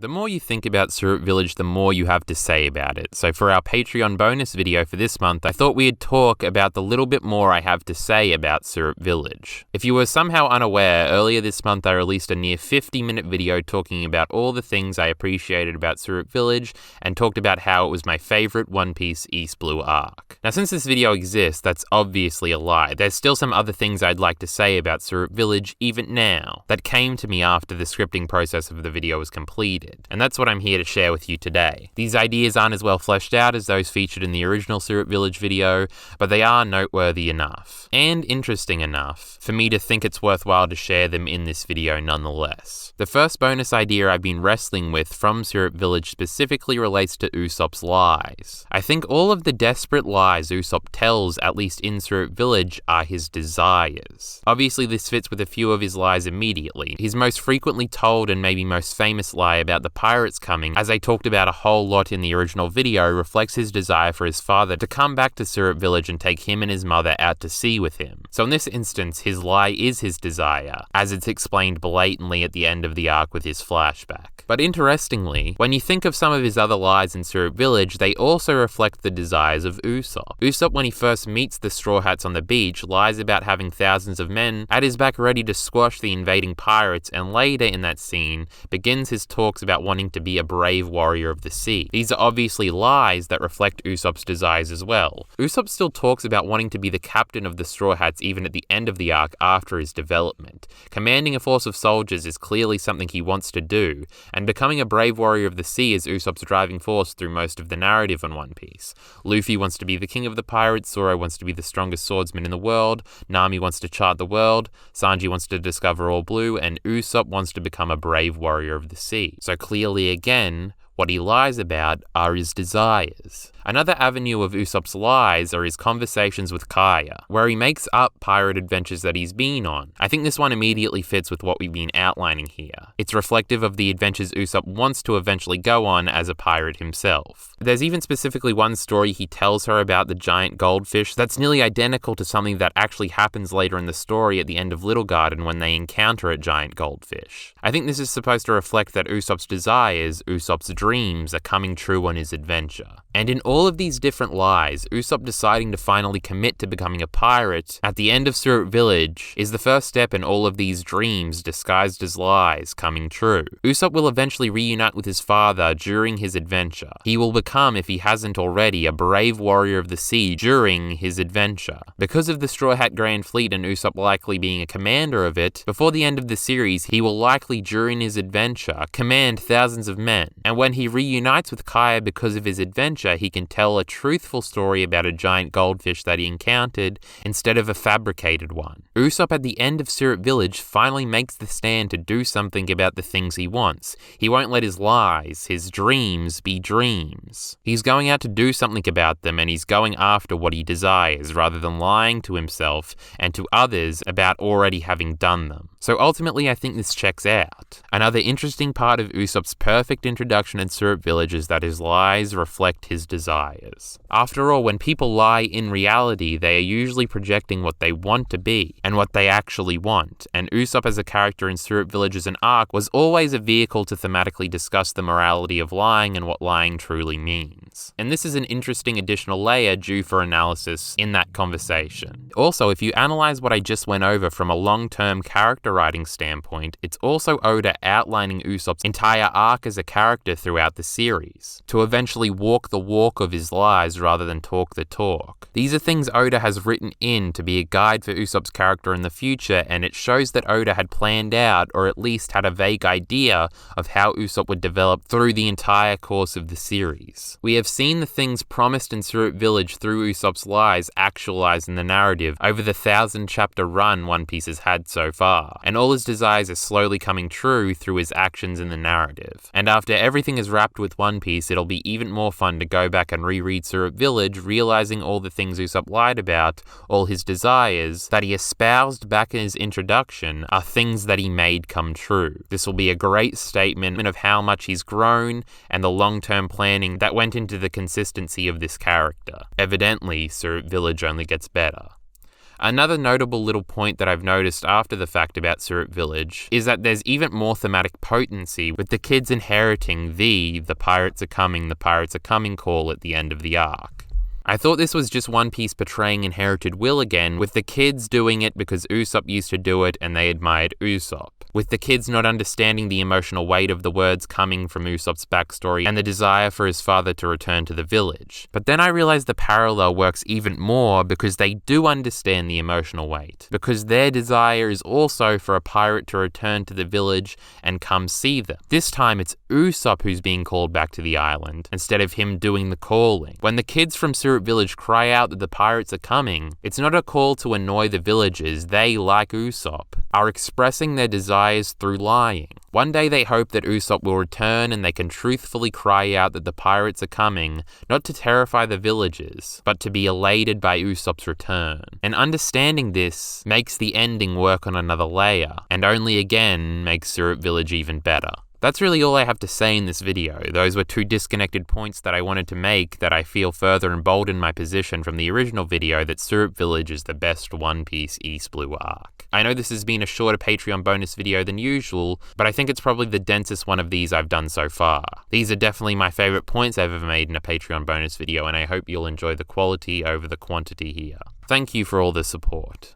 The more you think about Syrup Village, the more you have to say about it. So for our Patreon bonus video for this month, I thought we'd talk about the little bit more I have to say about Syrup Village. If you were somehow unaware, earlier this month I released a near 50-minute video talking about all the things I appreciated about Syrup Village and talked about how it was my favorite One Piece East Blue arc. Now since this video exists, that's obviously a lie. There's still some other things I'd like to say about Syrup Village even now that came to me after the scripting process of the video was completed. And that's what I'm here to share with you today. These ideas aren't as well fleshed out as those featured in the original Syrup Village video, but they are noteworthy enough, and interesting enough, for me to think it's worthwhile to share them in this video nonetheless. The first bonus idea I've been wrestling with from Syrup Village specifically relates to Usopp's lies. I think all of the desperate lies Usopp tells, at least in Syrup Village, are his desires. Obviously this fits with a few of his lies immediately. His most frequently told and maybe most famous lie about the pirates coming, as I talked about a whole lot in the original video, reflects his desire for his father to come back to Syrup Village and take him and his mother out to sea with him. So in this instance, his lie is his desire, as it's explained blatantly at the end of the arc with his flashback. But interestingly, when you think of some of his other lies in Syrup Village, they also reflect the desires of Usopp. Usopp, when he first meets the Straw Hats on the beach, lies about having thousands of men at his back ready to squash the invading pirates, and later in that scene begins his talks about wanting to be a brave warrior of the sea. These are obviously lies that reflect Usopp's desires as well. Usopp still talks about wanting to be the captain of the Straw Hats even at the end of the arc after his development. Commanding a force of soldiers is clearly something he wants to do, and becoming a brave warrior of the sea is Usopp's driving force through most of the narrative in One Piece. Luffy wants to be the king of the pirates, Zoro wants to be the strongest swordsman in the world, Nami wants to chart the world, Sanji wants to discover all blue, and Usopp wants to become a brave warrior of the sea. So clearly again, what he lies about are his desires. Another avenue of Usopp's lies are his conversations with Kaya, where he makes up pirate adventures that he's been on. I think this one immediately fits with what we've been outlining here. It's reflective of the adventures Usopp wants to eventually go on as a pirate himself. There's even specifically one story he tells her about the giant goldfish that's nearly identical to something that actually happens later in the story at the end of Little Garden when they encounter a giant goldfish. I think this is supposed to reflect that Usopp's desires, Usopp's dreams, are coming true on his adventure. And in all of these different lies, Usopp deciding to finally commit to becoming a pirate at the end of Syrup Village is the first step in all of these dreams disguised as lies coming true. Usopp will eventually reunite with his father during his adventure. He will become, if he hasn't already, a brave warrior of the sea during his adventure. Because of the Straw Hat Grand Fleet and Usopp likely being a commander of it, before the end of the series, he will likely, during his adventure, command thousands of men. And when he reunites with Kaya because of his adventure, he can tell a truthful story about a giant goldfish that he encountered instead of a fabricated one. Usopp at the end of Syrup Village finally makes the stand to do something about the things he wants. He won't let his lies, his dreams, be dreams. He's going out to do something about them, and he's going after what he desires rather than lying to himself and to others about already having done them. So ultimately I think this checks out. Another interesting part of Usopp's perfect introduction in Syrup Village is that his lies reflect his desires. After all, when people lie in reality, they are usually projecting what they want to be and what they actually want, and Usopp as a character in Syrup Village as an arc was always a vehicle to thematically discuss the morality of lying and what lying truly means. And this is an interesting additional layer due for analysis in that conversation. Also, if you analyze what I just went over from a long-term character writing standpoint, it's also Oda outlining Usopp's entire arc as a character throughout the series, to eventually walk the walk of his lies rather than talk the talk. These are things Oda has written in to be a guide for Usopp's character in the future, and it shows that Oda had planned out, or at least had a vague idea of how Usopp would develop through the entire course of the series. We have seen the things promised in Syrup Village through Usopp's lies actualized in the narrative over the 1,000-chapter run One Piece has had so far, and all his desires are slowly coming true through his actions in the narrative. And after everything is wrapped with One Piece, it'll be even more fun to go back and reread Syrup Village, realizing all the things Usopp lied about, all his desires that he espoused back in his introduction, are things that he made come true. This will be a great statement of how much he's grown and the long-term planning that went into the consistency of this character. Evidently, Syrup Village only gets better. Another notable little point that I've noticed after the fact about Syrup Village is that there's even more thematic potency with the kids inheriting the pirates are coming call at the end of the arc. I thought this was just One Piece portraying inherited will again, with the kids doing it because Usopp used to do it and they admired Usopp. With the kids not understanding the emotional weight of the words coming from Usopp's backstory and the desire for his father to return to the village. But then I realized the parallel works even more because they do understand the emotional weight, because their desire is also for a pirate to return to the village and come see them. This time it's Usopp who's being called back to the island, instead of him doing the calling. When the kids from Syrup Village cry out that the pirates are coming, it's not a call to annoy the villagers. They, like Usopp, are expressing their desires through lying. One day they hope that Usopp will return and they can truthfully cry out that the pirates are coming, not to terrify the villagers, but to be elated by Usopp's return. And understanding this makes the ending work on another layer, and only again makes Syrup Village even better. That's really all I have to say in this video. Those were two disconnected points that I wanted to make that I feel further embolden my position from the original video that Syrup Village is the best One Piece East Blue arc. I know this has been a shorter Patreon bonus video than usual, but I think it's probably the densest one of these I've done so far. These are definitely my favorite points I've ever made in a Patreon bonus video, and I hope you'll enjoy the quality over the quantity here. Thank you for all the support.